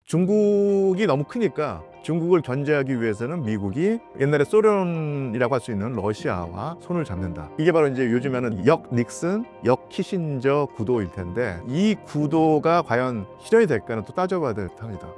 중국이 너무 크니까 중국을 견제하기 위해서는 미국이 옛날에 소련이라고 할 수 있는 러시아와 손을 잡는다. 이게 바로 이제 요즘에는 역 닉슨, 역 키신저 구도일 텐데, 이 구도가 과연 실현이 될까는 또 따져봐야 될 듯합니다.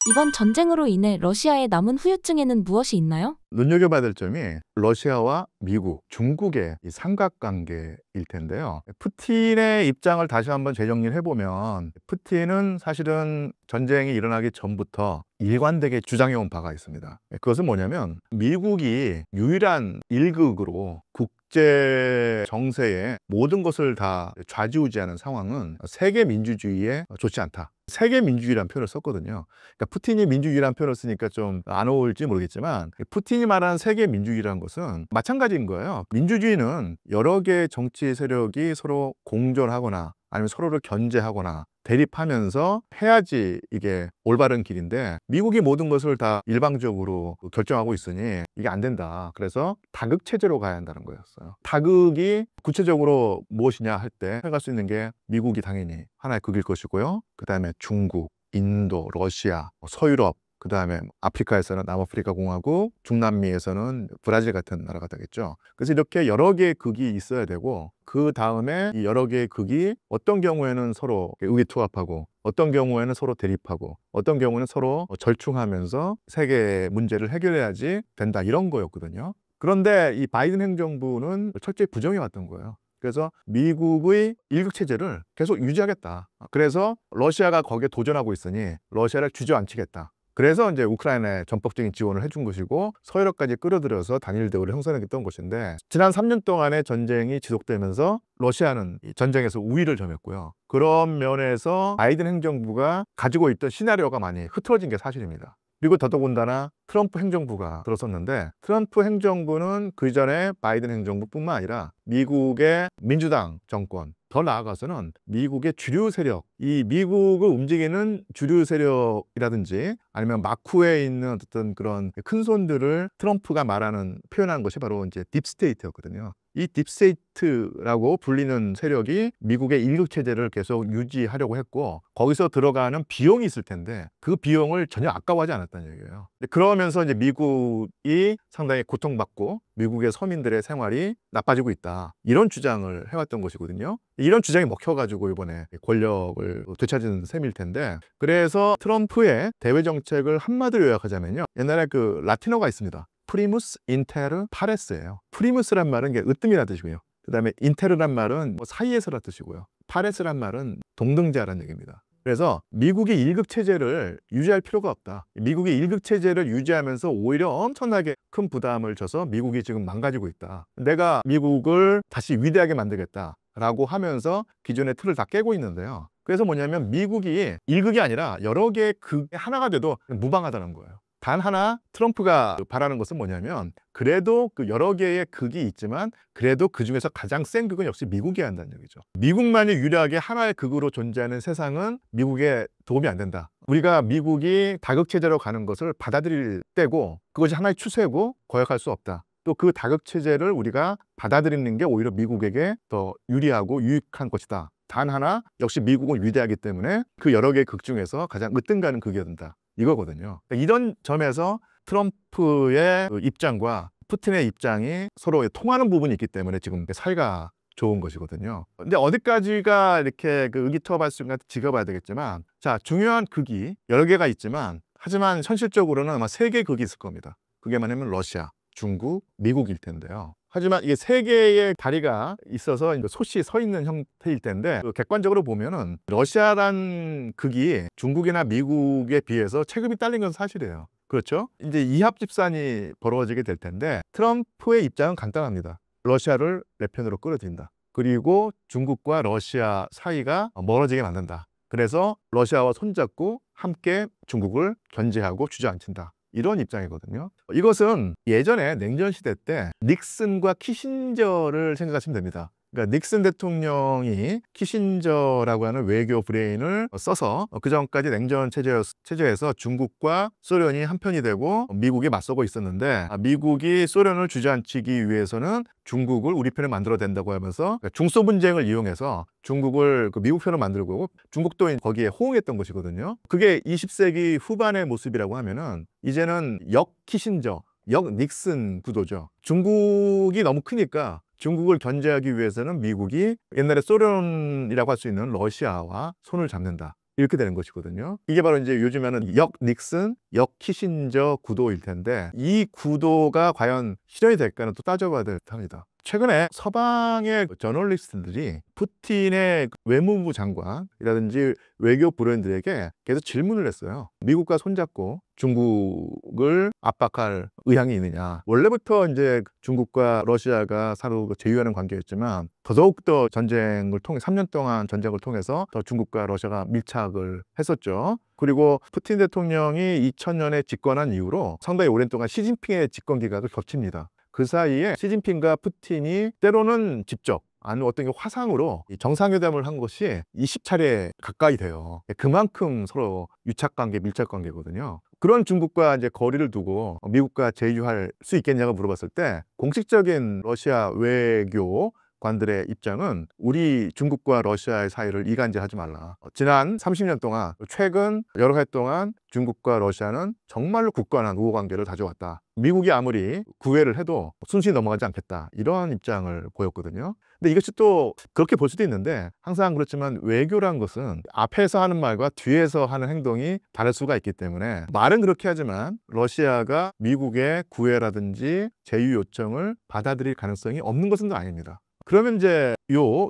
이번 전쟁으로 인해 러시아의 남은 후유증에는 무엇이 있나요? 눈여겨봐야 될 점이 러시아와 미국, 중국의 이 삼각관계일 텐데요. 푸틴의 입장을 다시 한번 재정리를 해보면, 푸틴은 사실은 전쟁이 일어나기 전부터 일관되게 주장해온 바가 있습니다. 그것은 뭐냐면, 미국이 유일한 일극으로 국제 정세의 모든 것을 다 좌지우지하는 상황은 세계 민주주의에 좋지 않다. 세계 민주주의라는 표현을 썼거든요. 그러니까 푸틴이 민주주의라는 표현을 쓰니까 좀 안 어울릴지 모르겠지만, 푸틴이 말하는 세계 민주주의라는 것은 마찬가지인 거예요. 민주주의는 여러 개의 정치 세력이 서로 공존하거나 아니면 서로를 견제하거나 대립하면서 해야지 이게 올바른 길인데, 미국이 모든 것을 다 일방적으로 결정하고 있으니 이게 안 된다. 그래서 다극 체제로 가야 한다는 거였어요. 다극이 구체적으로 무엇이냐 할 때 해갈 수 있는 게 미국이 당연히 하나의 극일 것이고요. 그 다음에 중국, 인도, 러시아, 서유럽, 그 다음에 아프리카에서는 남아프리카 공화국, 중남미에서는 브라질 같은 나라가 되겠죠. 그래서 이렇게 여러 개의 극이 있어야 되고, 그 다음에 이 여러 개의 극이 어떤 경우에는 서로 의기투합하고, 어떤 경우에는 서로 대립하고, 어떤 경우는 서로 절충하면서 세계 문제를 해결해야지 된다, 이런 거였거든요. 그런데 이 바이든 행정부는 철저히 부정해 왔던 거예요. 그래서 미국의 일극체제를 계속 유지하겠다. 그래서 러시아가 거기에 도전하고 있으니 러시아를 주저앉히겠다. 그래서 이제 우크라이나에 전폭적인 지원을 해준 것이고, 서유럽까지 끌어들여서 단일 대우를 형성했던 것인데, 지난 3년 동안의 전쟁이 지속되면서 러시아는 이 전쟁에서 우위를 점했고요. 그런 면에서 바이든 행정부가 가지고 있던 시나리오가 많이 흐트러진 게 사실입니다. 그리고 더더군다나 트럼프 행정부가 들어섰는데, 트럼프 행정부는 그 전에 바이든 행정부뿐만 아니라 미국의 민주당 정권, 더 나아가서는 미국의 주류 세력, 이 미국을 움직이는 주류 세력이라든지 아니면 마쿠에 있는 어떤 그런 큰 손들을 트럼프가 말하는, 표현한 것이 바로 이제 딥스테이트였거든요. 이 딥스테이트라고 불리는 세력이 미국의 일극 체제를 계속 유지하려고 했고, 거기서 들어가는 비용이 있을 텐데 그 비용을 전혀 아까워하지 않았다는 얘기예요. 그러면서 이제 미국이 상당히 고통받고 미국의 서민들의 생활이 나빠지고 있다, 이런 주장을 해왔던 것이거든요. 이런 주장이 먹혀가지고 이번에 권력을 되찾은 셈일 텐데, 그래서 트럼프의 대외 정책을 한마디로 요약하자면요, 옛날에 그 라틴어가 있습니다. 프리무스 인테르 파레스예요. 프리무스란 말은 게 으뜸이라는 뜻이고요. 그 다음에 인테르란 말은 뭐 사이에서라는 뜻이고요. 파레스란 말은 동등자라는 얘기입니다. 그래서 미국이 일극 체제를 유지할 필요가 없다. 미국이 일극 체제를 유지하면서 오히려 엄청나게 큰 부담을 져서 미국이 지금 망가지고 있다. 내가 미국을 다시 위대하게 만들겠다라고 하면서 기존의 틀을 다 깨고 있는데요. 그래서 뭐냐면, 미국이 일극이 아니라 여러 개의 극의 하나가 돼도 무방하다는 거예요. 단 하나 트럼프가 바라는 것은 뭐냐면, 그래도 그 여러 개의 극이 있지만 그래도 그 중에서 가장 센 극은 역시 미국이어야 한다는 얘기죠. 미국만이 유일하게 하나의 극으로 존재하는 세상은 미국에 도움이 안 된다. 우리가 미국이 다극체제로 가는 것을 받아들일 때고, 그것이 하나의 추세고 거역할 수 없다. 또 그 다극체제를 우리가 받아들이는 게 오히려 미국에게 더 유리하고 유익한 것이다. 단 하나, 역시 미국은 위대하기 때문에 그 여러 개의 극 중에서 가장 으뜸가는 극이어야 된다, 이거거든요. 이런 점에서 트럼프의 입장과 푸틴의 입장이 서로 통하는 부분이 있기 때문에 지금 사이가 좋은 것이거든요. 근데 어디까지가 이렇게 그 의기투합할 수 있는가 지켜봐야 되겠지만, 자, 중요한 극이 여러 개가 있지만, 하지만 현실적으로는 아마 세 개의 극이 있을 겁니다. 그게 뭐냐면 러시아, 중국, 미국일 텐데요. 하지만 이게 세 개의 다리가 있어서 솥이 서 있는 형태일 텐데, 객관적으로 보면은 러시아란 극이 중국이나 미국에 비해서 체급이 딸린 건 사실이에요. 그렇죠? 이제 이합집산이 벌어지게 될 텐데, 트럼프의 입장은 간단합니다. 러시아를 내 편으로 끌어들인다. 그리고 중국과 러시아 사이가 멀어지게 만든다. 그래서 러시아와 손잡고 함께 중국을 견제하고 주저앉힌다, 이런 입장이거든요. 이것은 예전에 냉전 시대 때 닉슨과 키신저를 생각하시면 됩니다. 그러니까 닉슨 대통령이 키신저라고 하는 외교 브레인을 써서 그 전까지 냉전 체제에서 중국과 소련이 한편이 되고 미국이 맞서고 있었는데, 미국이 소련을 주저앉히기 위해서는 중국을 우리 편에 만들어야 된다고 하면서 중소 분쟁을 이용해서 중국을 미국 편을 만들고, 중국도 거기에 호응했던 것이거든요. 그게 20세기 후반의 모습이라고 하면은 이제는 역 키신저, 역 닉슨 구도죠. 중국이 너무 크니까 중국을 견제하기 위해서는 미국이 옛날에 소련이라고 할 수 있는 러시아와 손을 잡는다, 이렇게 되는 것이거든요. 이게 바로 이제 요즘에는 역 닉슨, 역 키신저 구도일 텐데, 이 구도가 과연 실현이 될까는 또 따져봐야 될 듯합니다. 최근에 서방의 저널리스트들이 푸틴의 외무부 장관이라든지 외교 브랜드에게 계속 질문을 했어요. 미국과 손잡고 중국을 압박할 의향이 있느냐. 원래부터 이제 중국과 러시아가 서로 제휴하는 관계였지만, 더더욱더 전쟁을 통해 3년 동안 전쟁을 통해서 더 중국과 러시아가 밀착을 했었죠. 그리고 푸틴 대통령이 2000년에 집권한 이후로 상당히 오랜 동안 시진핑의 집권 기간을 겹칩니다. 그 사이에 시진핑과 푸틴이 때로는 직접, 아니면 어떤 화상으로 정상회담을 한 것이 20차례 가까이 돼요. 그만큼 서로 유착관계, 밀착관계거든요. 그런 중국과 이제 거리를 두고 미국과 제휴할 수 있겠냐고 물어봤을 때, 공식적인 러시아 외교 관들의 입장은 우리 중국과 러시아의 사이를 이간질하지 말라. 지난 30년 동안, 최근 여러 해 동안 중국과 러시아는 정말로 굳건한 우호관계를 다져왔다. 미국이 아무리 구애를 해도 순순히 넘어가지 않겠다, 이런 입장을 보였거든요. 근데 이것이 또 그렇게 볼 수도 있는데, 항상 그렇지만 외교란 것은 앞에서 하는 말과 뒤에서 하는 행동이 다를 수가 있기 때문에, 말은 그렇게 하지만 러시아가 미국의 구애라든지 제휴 요청을 받아들일 가능성이 없는 것은 또 아닙니다. 그러면 이제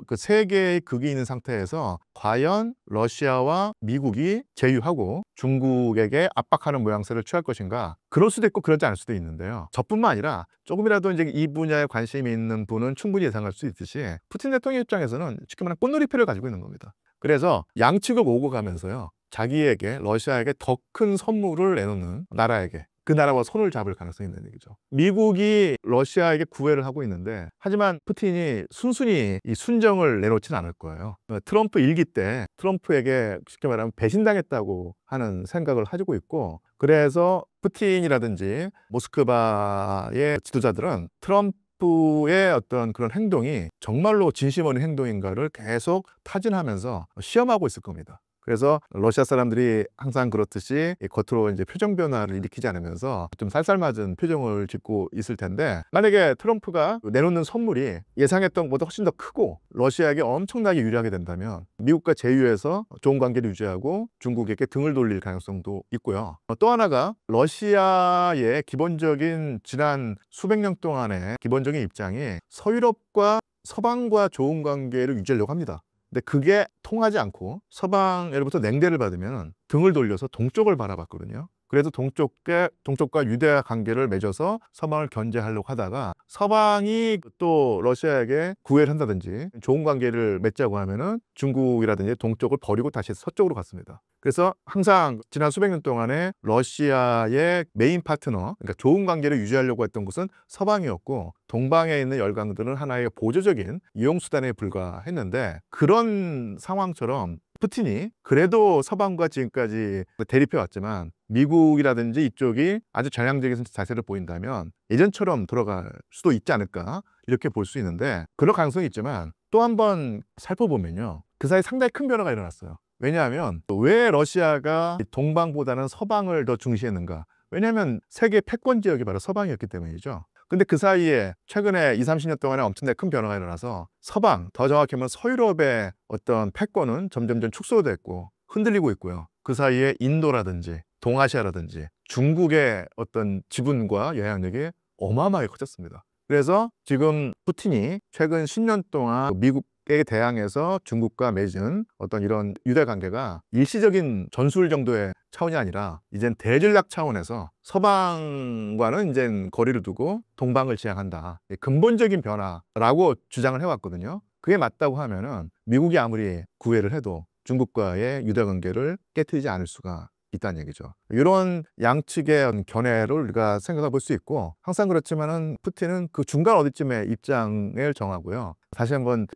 그 세 개의 극이 있는 상태에서 과연 러시아와 미국이 제휴하고 중국에게 압박하는 모양새를 취할 것인가? 그럴 수도 있고 그러지 않을 수도 있는데요. 저뿐만 아니라 조금이라도 이제 이 분야에 관심이 있는 분은 충분히 예상할 수 있듯이, 푸틴 대통령 입장에서는 쉽게 말하면 꽃놀이패를 가지고 있는 겁니다. 그래서 양측을 오고 가면서요, 자기에게, 러시아에게 더 큰 선물을 내놓는 나라에게, 그 나라와 손을 잡을 가능성이 있는 얘기죠. 미국이 러시아에게 구애를 하고 있는데, 하지만 푸틴이 순순히 이 순정을 내놓지는 않을 거예요. 트럼프 일기 때 트럼프에게 쉽게 말하면 배신당했다고 하는 생각을 가지고 있고, 그래서 푸틴이라든지 모스크바의 지도자들은 트럼프의 어떤 그런 행동이 정말로 진심 어린 행동인가를 계속 타진하면서 시험하고 있을 겁니다. 그래서 러시아 사람들이 항상 그렇듯이 겉으로 이제 표정 변화를 일으키지 않으면서 좀 살살맞은 표정을 짓고 있을 텐데, 만약에 트럼프가 내놓는 선물이 예상했던 것보다 훨씬 더 크고 러시아에게 엄청나게 유리하게 된다면, 미국과 제휴해서 좋은 관계를 유지하고 중국에게 등을 돌릴 가능성도 있고요. 또 하나가, 러시아의 기본적인 지난 수백 년 동안의 기본적인 입장이 서유럽과 서방과 좋은 관계를 유지하려고 합니다. 근데 그게 통하지 않고 서방으로부터 냉대를 받으면 등을 돌려서 동쪽을 바라봤거든요. 그래서 동쪽과 유대 관계를 맺어서 서방을 견제하려고 하다가, 서방이 또 러시아에게 구애를 한다든지 좋은 관계를 맺자고 하면은 중국이라든지 동쪽을 버리고 다시 서쪽으로 갔습니다. 그래서 항상 지난 수백 년 동안에 러시아의 메인 파트너, 그러니까 좋은 관계를 유지하려고 했던 곳은 서방이었고, 동방에 있는 열강들은 하나의 보조적인 이용수단에 불과했는데, 그런 상황처럼 푸틴이 그래도 서방과 지금까지 대립해 왔지만 미국이라든지 이쪽이 아주 전향적인 자세를 보인다면 예전처럼 돌아갈 수도 있지 않을까, 이렇게 볼 수 있는데, 그럴 가능성이 있지만 또 한 번 살펴보면요, 그 사이 상당히 큰 변화가 일어났어요. 왜냐하면 왜 러시아가 동방보다는 서방을 더 중시했는가? 왜냐하면 세계 패권 지역이 바로 서방이었기 때문이죠. 근데 그 사이에 최근에 20, 30년 동안에 엄청나게 큰 변화가 일어나서 서방, 더 정확히 하면 서유럽의 어떤 패권은 점점점 축소됐고 흔들리고 있고요. 그 사이에 인도라든지 동아시아라든지 중국의 어떤 지분과 영향력이 어마어마하게 커졌습니다. 그래서 지금 푸틴이 최근 10년 동안 미국에 대항해서 중국과 맺은 어떤 이런 유대 관계가 일시적인 전술 정도의 차원이 아니라 이젠 대전략 차원에서 서방과는 이젠 거리를 두고 동방을 지향한다, 근본적인 변화라고 주장을 해왔거든요. 그게 맞다고 하면은 미국이 아무리 구애를 해도 중국과의 유대 관계를 깨트리지 않을 수가 있다는 얘기죠. 이런 양측의 견해를 우리가 생각해 볼 수 있고, 항상 그렇지만은 푸틴은 그 중간 어디쯤에 입장을 정하고요. 다시 한번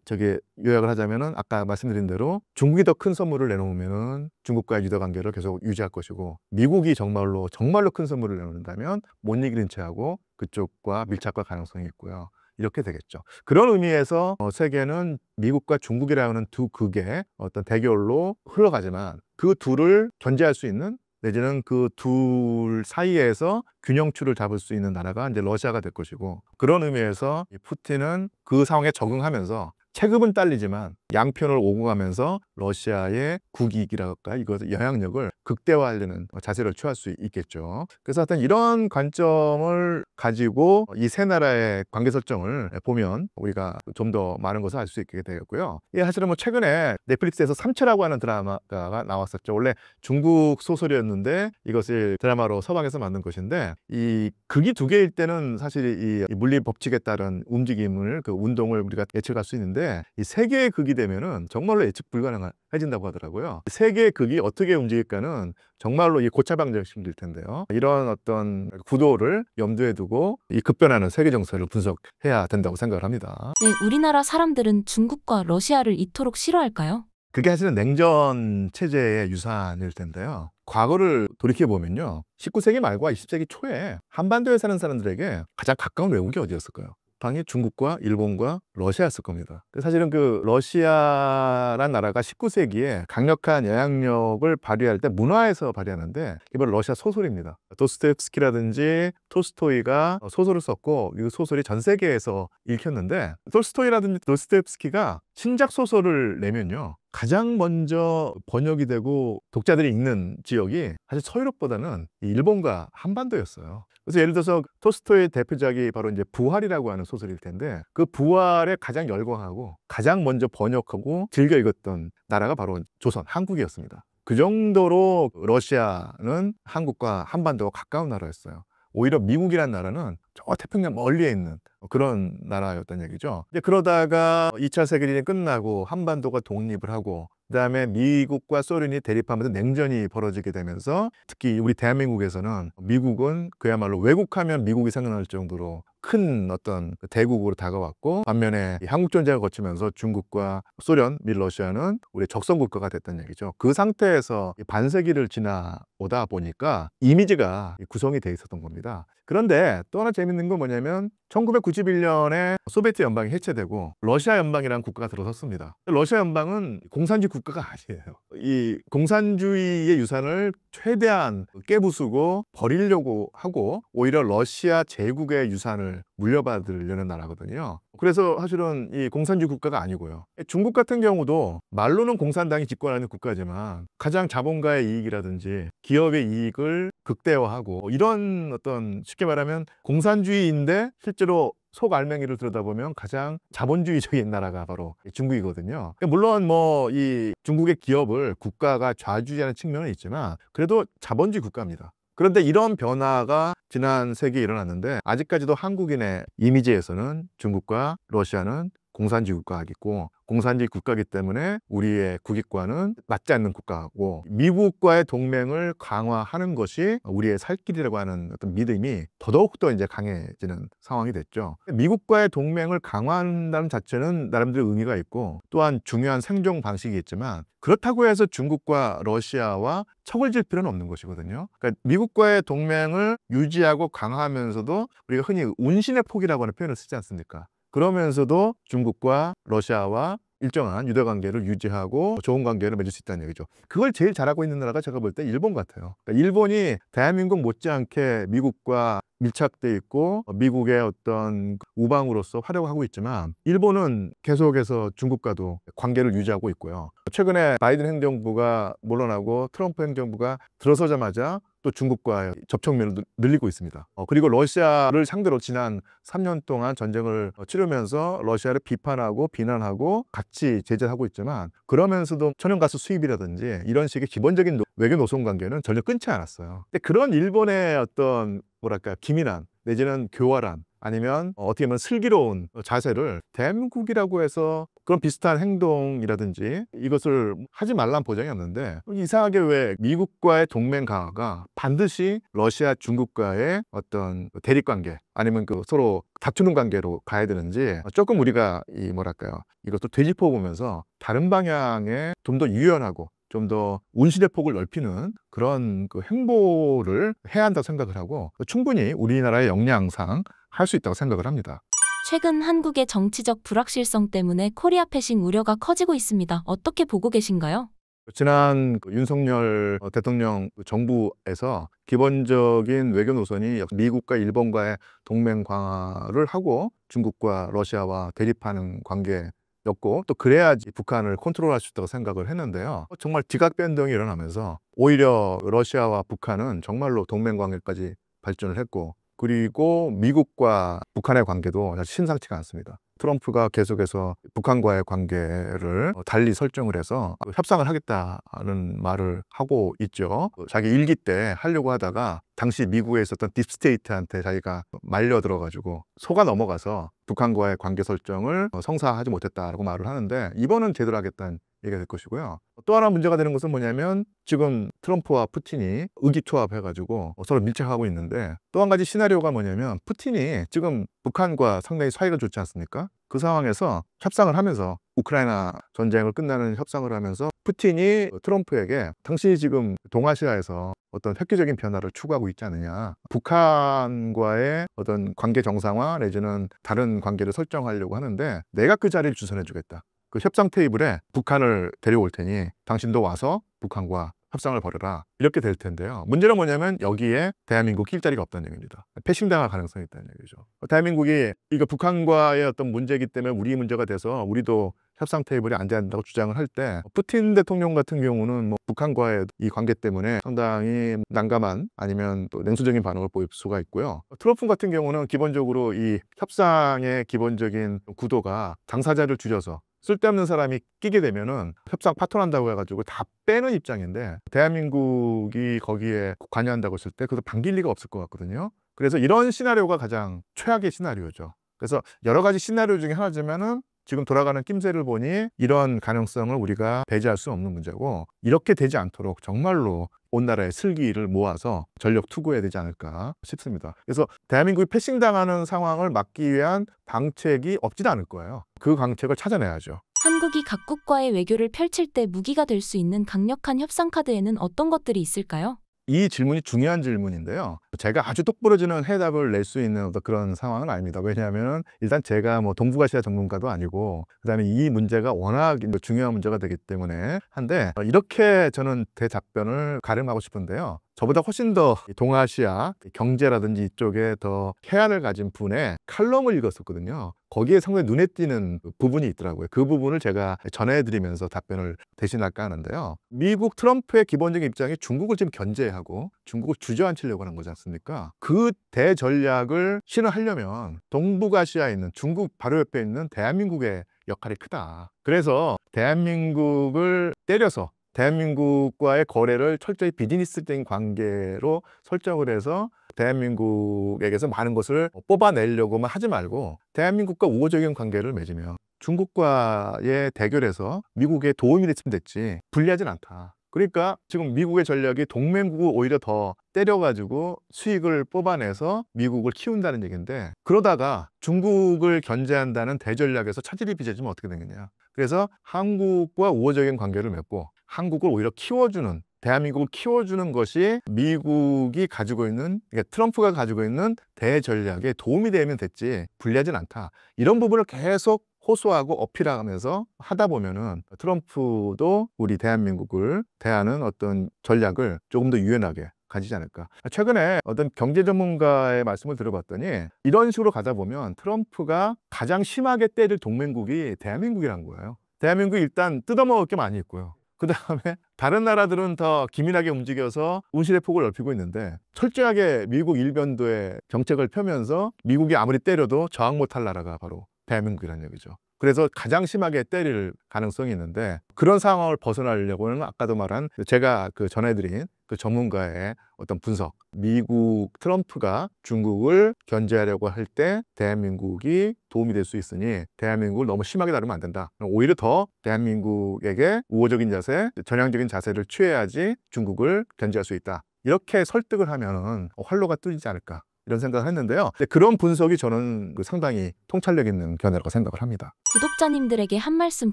요약을 하자면은 아까 말씀드린 대로 중국이 더 큰 선물을 내놓으면은 중국과의 유대 관계를 계속 유지할 것이고, 미국이 정말로 큰 선물을 내놓는다면 못 이기는 채하고 그쪽과 밀착할 가능성이 있고요. 이렇게 되겠죠. 그런 의미에서 세계는 미국과 중국이라는 두 극의 어떤 대결로 흘러가지만, 그 둘을 견제할 수 있는, 내지는 그 둘 사이에서 균형추를 잡을 수 있는 나라가 이제 러시아가 될 것이고, 그런 의미에서 이 푸틴은 그 상황에 적응하면서 체급은 딸리지만 양편을 오고 가면서 러시아의 국익이랄까, 이것의 영향력을 극대화하려는 자세를 취할 수 있겠죠. 그래서 하여튼 이런 관점을 가지고 이 세 나라의 관계 설정을 보면 우리가 좀 더 많은 것을 알 수 있게 되겠고요. 예, 사실은 뭐 최근에 넷플릭스에서 삼체라고 하는 드라마가 나왔었죠. 원래 중국 소설이었는데 이것을 드라마로 서방에서 만든 것인데, 이 극이 두 개일 때는 사실 이 물리 법칙에 따른 움직임을, 그 운동을 우리가 예측할 수 있는데, 이 세 개의 극이 되면은 정말로 예측 불가능해진다고 하더라고요. 세 개의 극이 어떻게 움직일까는 정말로 이 고찰방정식일 텐데요. 이런 어떤 구도를 염두에 두고 이 급변하는 세계 정세를 분석해야 된다고 생각을 합니다. 네, 우리나라 사람들은 중국과 러시아를 이토록 싫어할까요? 그게 사실은 냉전 체제의 유산일 텐데요. 과거를 돌이켜보면요, 19세기 말과 20세기 초에 한반도에 사는 사람들에게 가장 가까운 외국이 어디였을까요? 당연히 중국과 일본과 러시아였을 겁니다. 사실은 그 러시아란 나라가 19세기에 강력한 영향력을 발휘할 때 문화에서 발휘하는데, 이게 바로 러시아 소설입니다. 도스토옙스키라든지 톨스토이가 소설을 썼고, 이 소설이 전 세계에서 읽혔는데, 톨스토이라든지 도스토옙스키가 신작 소설을 내면요, 가장 먼저 번역이 되고 독자들이 읽는 지역이 사실 서유럽보다는 이 일본과 한반도였어요. 그래서 예를 들어서 톨스토이의 대표작이 바로 이제 부활이라고 하는 소설일 텐데, 그 부활에 가장 열광하고 가장 먼저 번역하고 즐겨 읽었던 나라가 바로 조선, 한국이었습니다. 그 정도로 러시아는 한국과 한반도가 가까운 나라였어요. 오히려 미국이란 나라는 저 태평양 멀리에 있는 그런 나라였던 얘기죠. 이제 그러다가 2차 세계대전이 끝나고 한반도가 독립을 하고, 그다음에 미국과 소련이 대립하면서 냉전이 벌어지게 되면서, 특히 우리 대한민국에서는 미국은 그야말로 외국하면 미국이 생각날 정도로 큰 어떤 대국으로 다가왔고, 반면에 이 한국전쟁을 거치면서 중국과 소련, 미 러시아는 우리 적성 국가가 됐던 얘기죠. 그 상태에서 반세기를 지나오다 보니까 이미지가 구성이 돼 있었던 겁니다. 그런데 또 하나 재밌는 건 뭐냐면, 1991년에 소비에트 연방이 해체되고 러시아 연방이라는 국가가 들어섰습니다. 러시아 연방은 공산주의 국가가 아니에요. 이 공산주의의 유산을 최대한 깨부수고 버리려고 하고, 오히려 러시아 제국의 유산을 물려받으려는 나라거든요. 그래서 사실은 이 공산주의 국가가 아니고요. 중국 같은 경우도 말로는 공산당이 집권하는 국가지만 가장 자본가의 이익이라든지 기업의 이익을 극대화하고, 이런 어떤 쉽게 말하면 공산주의인데 실제로 속 알맹이를 들여다보면 가장 자본주의적인 나라가 바로 중국이거든요. 물론 뭐 이 중국의 기업을 국가가 좌지우지하는 측면은 있지만 그래도 자본주의 국가입니다. 그런데 이런 변화가 지난 세기에 일어났는데, 아직까지도 한국인의 이미지에서는 중국과 러시아는 공산주의 국가이고, 공산주의 국가이기 때문에 우리의 국익과는 맞지 않는 국가고, 미국과의 동맹을 강화하는 것이 우리의 살 길이라고 하는 어떤 믿음이 더더욱더 이제 강해지는 상황이 됐죠. 미국과의 동맹을 강화한다는 자체는 나름대로 의미가 있고, 또한 중요한 생존 방식이 있지만, 그렇다고 해서 중국과 러시아와 척을 질 필요는 없는 것이거든요. 그러니까 미국과의 동맹을 유지하고 강화하면서도, 우리가 흔히 운신의 폭이라고 하는 표현을 쓰지 않습니까? 그러면서도 중국과 러시아와 일정한 유대 관계를 유지하고 좋은 관계를 맺을 수 있다는 얘기죠. 그걸 제일 잘하고 있는 나라가 제가 볼 때 일본 같아요. 그러니까 일본이 대한민국 못지않게 미국과 밀착돼 있고 미국의 어떤 우방으로서 활약하고 있지만, 일본은 계속해서 중국과도 관계를 유지하고 있고요. 최근에 바이든 행정부가 물러나고 트럼프 행정부가 들어서자마자 또 중국과의 접촉면을 늘리고 있습니다. 그리고 러시아를 상대로 지난 3년 동안 전쟁을 치르면서 러시아를 비판하고 비난하고 같이 제재하고 있지만, 그러면서도 천연가스 수입이라든지 이런 식의 기본적인 외교 노선 관계는 전혀 끊지 않았어요. 근데 그런 일본의 어떤 뭐랄까 기민한 내지는 교활한 아니면 어떻게 보면 슬기로운 자세를 대한민국이라고 해서 그런 비슷한 행동이라든지 이것을 하지 말라는 보장이 없는데 이상하게 왜 미국과의 동맹 강화가 반드시 러시아, 중국과의 어떤 대립관계 아니면 그 서로 다투는 관계로 가야 되는지 조금 우리가 이 뭐랄까요 이것도 되짚어 보면서 다른 방향에 좀 더 유연하고 좀 더 운신의 폭을 넓히는 그런 그 행보를 해야 한다고 생각을 하고 충분히 우리나라의 역량상 할 수 있다고 생각을 합니다. 최근 한국의 정치적 불확실성 때문에 코리아 패싱 우려가 커지고 있습니다. 어떻게 보고 계신가요? 지난 윤석열 대통령 정부에서 기본적인 외교 노선이 미국과 일본과의 동맹 강화를 하고 중국과 러시아와 대립하는 관계였고 또 그래야지 북한을 컨트롤할 수 있다고 생각을 했는데요. 정말 지각 변동이 일어나면서 오히려 러시아와 북한은 정말로 동맹 관계까지 발전을 했고 그리고 미국과 북한의 관계도 사실 심상치가 않습니다. 트럼프가 계속해서 북한과의 관계를 달리 설정을 해서 협상을 하겠다는 말을 하고 있죠. 자기 일기 때 하려고 하다가 당시 미국에 있었던 딥스테이트한테 자기가 말려들어가지고 속아 넘어가서 북한과의 관계 설정을 성사하지 못했다라고 말을 하는데 이번은 제대로 하겠다는 얘기가 될 것이고요. 또 하나 문제가 되는 것은 뭐냐면 지금 트럼프와 푸틴이 의기투합해가지고 서로 밀착하고 있는데 또 한 가지 시나리오가 뭐냐면 푸틴이 지금 북한과 상당히 사이가 좋지 않습니까? 그 상황에서 협상을 하면서 우크라이나 전쟁을 끝나는 협상을 하면서 푸틴이 트럼프에게 당신이 지금 동아시아에서 어떤 획기적인 변화를 추구하고 있지 않느냐 북한과의 어떤 관계 정상화 내지는 다른 관계를 설정하려고 하는데 내가 그 자리를 주선해 주겠다. 그 협상 테이블에 북한을 데려올 테니 당신도 와서 북한과 협상을 벌여라 이렇게 될 텐데요. 문제는 뭐냐면 여기에 대한민국 낄 자리가 없다는 얘기입니다. 패싱당할 가능성이 있다는 얘기죠. 대한민국이 이거 북한과의 어떤 문제이기 때문에 우리 문제가 돼서 우리도 협상 테이블에 앉아야 한다고 주장을 할 때 푸틴 대통령 같은 경우는 뭐 북한과의 이 관계 때문에 상당히 난감한 아니면 또 냉소적인 반응을 보일 수가 있고요. 트럼프 같은 경우는 기본적으로 이 협상의 기본적인 구도가 당사자를 줄여서 쓸데없는 사람이 끼게 되면은 협상 파토난다고 해가지고 다 빼는 입장인데 대한민국이 거기에 관여한다고 했을 때 그것도 반길 리가 없을 것 같거든요. 그래서 이런 시나리오가 가장 최악의 시나리오죠. 그래서 여러 가지 시나리오 중에 하나지만은 지금 돌아가는 낌새를 보니 이런 가능성을 우리가 배제할 수 없는 문제고 이렇게 되지 않도록 정말로 온 나라의 슬기를 모아서 전력 투구해야 되지 않을까 싶습니다. 그래서 대한민국이 패싱당하는 상황을 막기 위한 방책이 없지도 않을 거예요. 그 방책을 찾아내야죠. 한국이 각국과의 외교를 펼칠 때 무기가 될 수 있는 강력한 협상 카드에는 어떤 것들이 있을까요? 이 질문이 중요한 질문인데요. 제가 아주 똑부러지는 해답을 낼 수 있는 어떤 그런 상황은 아닙니다. 왜냐하면 일단 제가 뭐 동북아시아 전문가도 아니고 그다음에 이 문제가 워낙 중요한 문제가 되기 때문에 한데 이렇게 저는 대답변을 가름하고 싶은데요. 저보다 훨씬 더 동아시아 경제라든지 이쪽에 더 해안을 가진 분의 칼럼을 읽었었거든요. 거기에 상당히 눈에 띄는 부분이 있더라고요. 그 부분을 제가 전해드리면서 답변을 대신할까 하는데요. 미국 트럼프의 기본적인 입장이 중국을 지금 견제하고 중국을 주저앉히려고 하는 거지 않습니까? 그 대전략을 실현하려면 동북아시아에 있는 중국 바로 옆에 있는 대한민국의 역할이 크다. 그래서 대한민국을 때려서 대한민국과의 거래를 철저히 비즈니스적인 관계로 설정을 해서 대한민국에게서 많은 것을 뽑아내려고만 하지 말고 대한민국과 우호적인 관계를 맺으면 중국과의 대결에서 미국에 도움이 됐으면 됐지 불리하진 않다. 그러니까 지금 미국의 전략이 동맹국을 오히려 더 때려가지고 수익을 뽑아내서 미국을 키운다는 얘기인데 그러다가 중국을 견제한다는 대전략에서 차질이 빚어지면 어떻게 되겠냐. 그래서 한국과 우호적인 관계를 맺고 한국을 오히려 키워주는 대한민국을 키워주는 것이 미국이 가지고 있는 그러니까 트럼프가 가지고 있는 대전략에 도움이 되면 됐지 불리하진 않다. 이런 부분을 계속 호소하고 어필하면서 하다 보면은 트럼프도 우리 대한민국을 대하는 어떤 전략을 조금 더 유연하게 가지지 않을까. 최근에 어떤 경제 전문가의 말씀을 들어봤더니 이런 식으로 가다 보면 트럼프가 가장 심하게 때릴 동맹국이 대한민국이라는 거예요. 대한민국이 일단 뜯어먹을 게 많이 있고요. 그 다음에 다른 나라들은 더 기민하게 움직여서 운신의 폭을 넓히고 있는데 철저하게 미국 일변도의 정책을 펴면서 미국이 아무리 때려도 저항 못할 나라가 바로 대한민국이라는 얘기죠. 그래서 가장 심하게 때릴 가능성이 있는데 그런 상황을 벗어나려고는 아까도 말한 제가 전해드린 그 전문가의 어떤 분석, 미국 트럼프가 중국을 견제하려고 할 때 대한민국이 도움이 될 수 있으니 대한민국을 너무 심하게 다루면 안 된다. 오히려 더 대한민국에게 우호적인 자세, 전향적인 자세를 취해야지 중국을 견제할 수 있다. 이렇게 설득을 하면 활로가 뚫리지 않을까 이런 생각을 했는데요. 그런 분석이 저는 상당히 통찰력 있는 견해라고 생각을 합니다. 구독자님들에게 한 말씀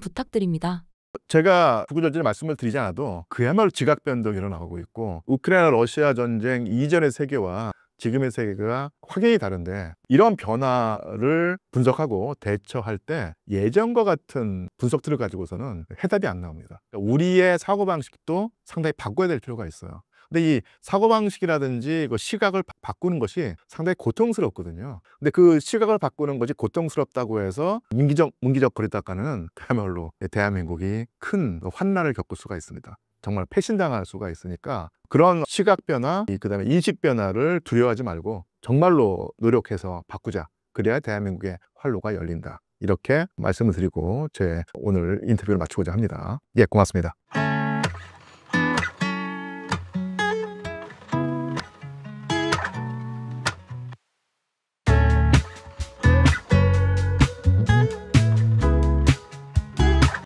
부탁드립니다. 제가 구구절절 말씀을 드리지 않아도 그야말로 지각 변동이 일어나고 있고 우크라이나 러시아 전쟁 이전의 세계와 지금의 세계가 확연히 다른데 이런 변화를 분석하고 대처할 때 예전과 같은 분석들을 가지고서는 해답이 안 나옵니다. 그러니까 우리의 사고방식도 상당히 바꿔야 될 필요가 있어요. 근데 이 사고방식이라든지 그 시각을 바꾸는 것이 상당히 고통스럽거든요. 근데 그 시각을 바꾸는 것이 고통스럽다고 해서 문기적 거리다가는 그야말로 대한민국이 큰 환난을 겪을 수가 있습니다. 정말 패신당할 수가 있으니까 그런 시각 변화, 그다음에 인식 변화를 두려워하지 말고 정말로 노력해서 바꾸자. 그래야 대한민국의 활로가 열린다. 이렇게 말씀을 드리고 제 오늘 인터뷰를 마치고자 합니다. 예, 고맙습니다.